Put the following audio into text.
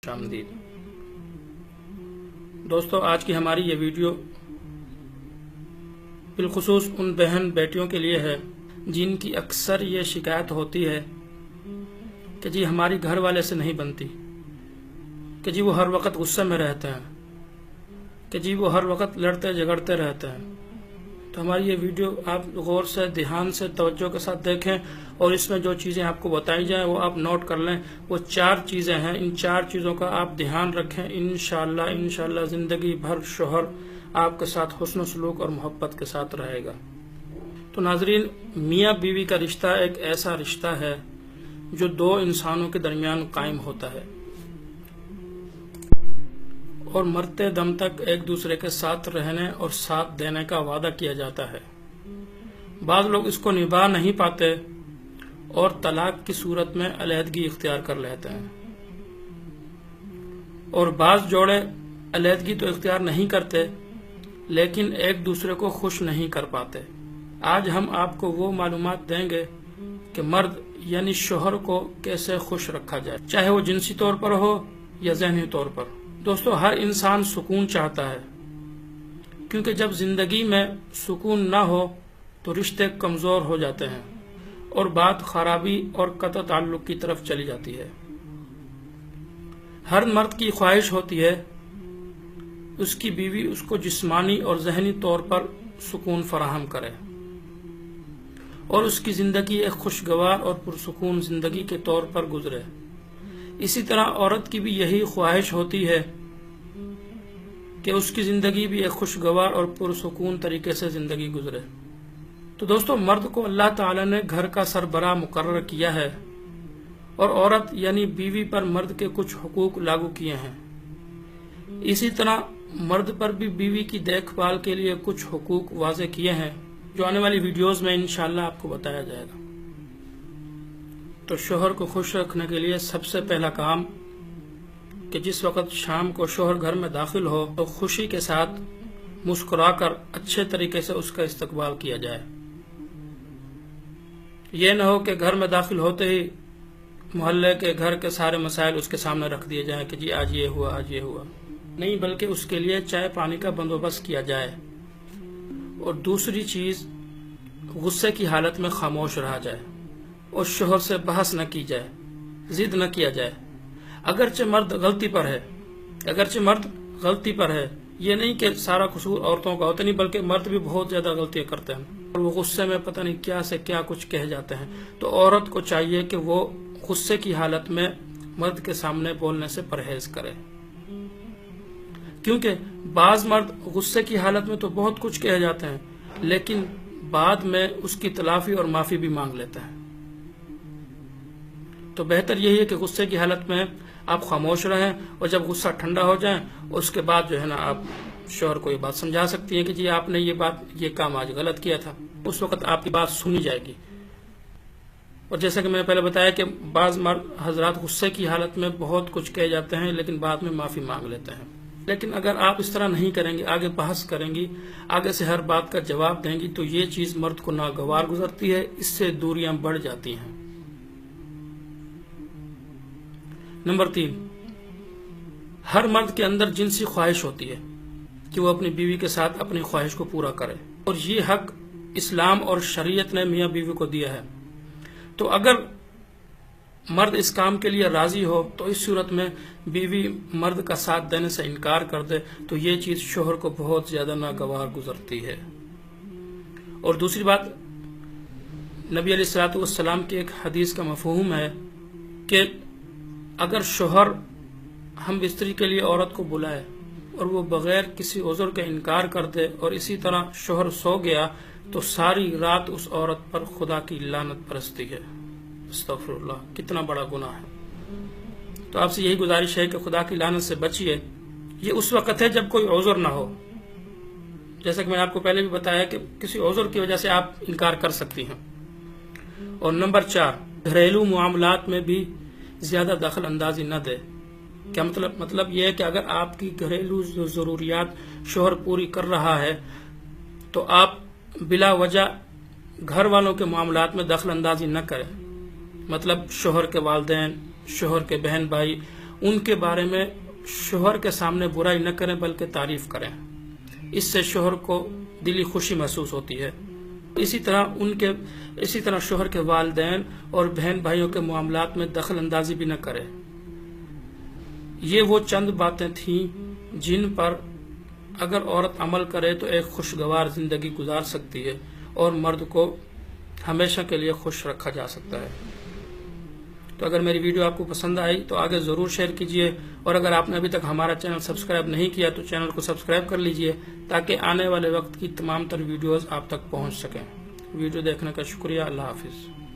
آمدید دوستو، آج کی ہماری یہ ویڈیو بالخصوص ان بہن بیٹیوں کے لیے ہے جن کی اکثر یہ شکایت ہوتی ہے کہ جی ہماری گھر والے سے نہیں بنتی، کہ جی وہ ہر وقت غصے میں رہتے ہیں، کہ جی وہ ہر وقت لڑتے جھگڑتے رہتے ہیں۔ تو ہماری یہ ویڈیو آپ غور سے، دھیان سے، توجہ کے ساتھ دیکھیں اور اس میں جو چیزیں آپ کو بتائی جائیں وہ آپ نوٹ کر لیں۔ وہ 4 چیزیں ہیں، ان 4 چیزوں کا آپ دھیان رکھیں۔ انشاءاللہ زندگی بھر شوہر آپ کے ساتھ حسن و سلوک اور محبت کے ساتھ رہے گا۔ تو ناظرین، میاں بیوی کا رشتہ ایک ایسا رشتہ ہے جو 2 انسانوں کے درمیان قائم ہوتا ہے اور مرتے دم تک ایک دوسرے کے ساتھ رہنے اور ساتھ دینے کا وعدہ کیا جاتا ہے۔ بعض لوگ اس کو نبھا نہیں پاتے اور طلاق کی صورت میں علیحدگی اختیار کر لیتے ہیں، اور بعض جوڑے علیحدگی تو اختیار نہیں کرتے لیکن ایک دوسرے کو خوش نہیں کر پاتے۔ آج ہم آپ کو وہ معلومات دیں گے کہ مرد یعنی شوہر کو کیسے خوش رکھا جائے، چاہے وہ جنسی طور پر ہو یا ذہنی طور پر۔ دوستو، ہر انسان سکون چاہتا ہے، کیونکہ جب زندگی میں سکون نہ ہو تو رشتے کمزور ہو جاتے ہیں اور بات خرابی اور قطع تعلق کی طرف چلی جاتی ہے۔ ہر مرد کی خواہش ہوتی ہے اس کی بیوی اس کو جسمانی اور ذہنی طور پر سکون فراہم کرے اور اس کی زندگی ایک خوشگوار اور پرسکون زندگی کے طور پر گزرے۔ اسی طرح عورت کی بھی یہی خواہش ہوتی ہے کہ اس کی زندگی بھی ایک خوشگوار اور پرسکون طریقے سے زندگی گزرے۔ تو دوستو، مرد کو اللہ تعالی نے گھر کا سربراہ مقرر کیا ہے اور عورت یعنی بیوی پر مرد کے کچھ حقوق لاگو کیے ہیں۔ اسی طرح مرد پر بھی بیوی کی دیکھ بھال کے لیے کچھ حقوق واضح کیے ہیں جو آنے والی ویڈیوز میں انشاءاللہ آپ کو بتایا جائے گا۔ تو شوہر کو خوش رکھنے کے لیے سب سے پہلا کام کہ جس وقت شام کو شوہر گھر میں داخل ہو تو خوشی کے ساتھ مسکرا کر اچھے طریقے سے اس کا استقبال کیا جائے۔ یہ نہ ہو کہ گھر میں داخل ہوتے ہی محلے کے گھر کے سارے مسائل اس کے سامنے رکھ دیے جائیں کہ جی آج یہ ہوا، آج یہ ہوا، نہیں، بلکہ اس کے لیے چائے پانی کا بندوبست کیا جائے۔ اور دوسری چیز، غصے کی حالت میں خاموش رہا جائے اور شوہر سے بحث نہ کی جائے، ضد نہ کیا جائے۔ اگرچہ مرد غلطی پر ہے، یہ نہیں کہ سارا قصور عورتوں کا ہوتا نہیں، بلکہ مرد بھی بہت زیادہ غلطیاں کرتے ہیں اور وہ غصے میں پتہ نہیں کیا سے کیا کچھ کہہ جاتے ہیں۔ تو عورت کو چاہیے کہ وہ غصے کی حالت میں مرد کے سامنے بولنے سے پرہیز کرے، کیونکہ بعض مرد غصے کی حالت میں تو بہت کچھ کہہ جاتے ہیں لیکن بعد میں اس کی تلافی اور معافی بھی مانگ لیتے ہیں۔ تو بہتر یہی ہے کہ غصے کی حالت میں آپ خاموش رہیں اور جب غصہ ٹھنڈا ہو جائیں اس کے بعد جو ہے نا آپ شوہر کو یہ بات سمجھا سکتی ہیں کہ جی آپ نے یہ کام آج غلط کیا تھا۔ اس وقت آپ کی بات سنی جائے گی۔ اور جیسا کہ میں نے پہلے بتایا کہ بعض مرد حضرات غصے کی حالت میں بہت کچھ کہہ جاتے ہیں لیکن بعد میں معافی مانگ لیتے ہیں۔ لیکن اگر آپ اس طرح نہیں کریں گی، آگے بحث کریں گی، آگے سے ہر بات کا جواب دیں گی، تو یہ چیز مرد کو ناگوار گزرتی ہے، اس سے دوریاں بڑھ جاتی ہیں۔ نمبر 3، ہر مرد کے اندر جنسی خواہش ہوتی ہے کہ وہ اپنی بیوی کے ساتھ اپنی خواہش کو پورا کرے، اور یہ حق اسلام اور شریعت نے میاں بیوی کو دیا ہے۔ تو اگر مرد اس کام کے لیے راضی ہو تو اس صورت میں بیوی مرد کا ساتھ دینے سے انکار کر دے تو یہ چیز شوہر کو بہت زیادہ ناگوار گزرتی ہے۔ اور دوسری بات، نبی علیہ الصلوۃ والسلام کی ایک حدیث کا مفہوم ہے کہ اگر شوہر ہم بستری کے لیے عورت کو بلائے اور وہ بغیر کسی عذر کے انکار کر دے اور اسی طرح شوہر سو گیا تو ساری رات اس عورت پر خدا کی لعنت برستی ہے۔ استغفر اللہ، کتنا بڑا گناہ ہے۔ تو آپ سے یہی گزارش ہے کہ خدا کی لعنت سے بچیے۔ یہ اس وقت ہے جب کوئی عذر نہ ہو، جیسا کہ میں نے آپ کو پہلے بھی بتایا کہ کسی عذر کی وجہ سے آپ انکار کر سکتی ہیں۔ اور نمبر 4، گھریلو معاملات میں بھی زیادہ دخل اندازی نہ دے۔ کیا مطلب یہ ہے کہ اگر آپ کی گھریلو ضروریات شوہر پوری کر رہا ہے تو آپ بلا وجہ گھر والوں کے معاملات میں دخل اندازی نہ کریں۔ مطلب شوہر کے والدین، شوہر کے بہن بھائی ان کے بارے میں شوہر کے سامنے برائی نہ کریں بلکہ تعریف کریں، اس سے شوہر کو دلی خوشی محسوس ہوتی ہے۔ اسی طرح شوہر کے والدین اور بہن بھائیوں کے معاملات میں دخل اندازی بھی نہ کرے۔ یہ وہ چند باتیں تھیں جن پر اگر عورت عمل کرے تو ایک خوشگوار زندگی گزار سکتی ہے اور مرد کو ہمیشہ کے لیے خوش رکھا جا سکتا ہے۔ تو اگر میری ویڈیو آپ کو پسند آئی تو آگے ضرور شیئر کیجئے، اور اگر آپ نے ابھی تک ہمارا چینل سبسکرائب نہیں کیا تو چینل کو سبسکرائب کر لیجئے تاکہ آنے والے وقت کی تمام تر ویڈیوز آپ تک پہنچ سکیں۔ ویڈیو دیکھنے کا شکریہ۔ اللہ حافظ۔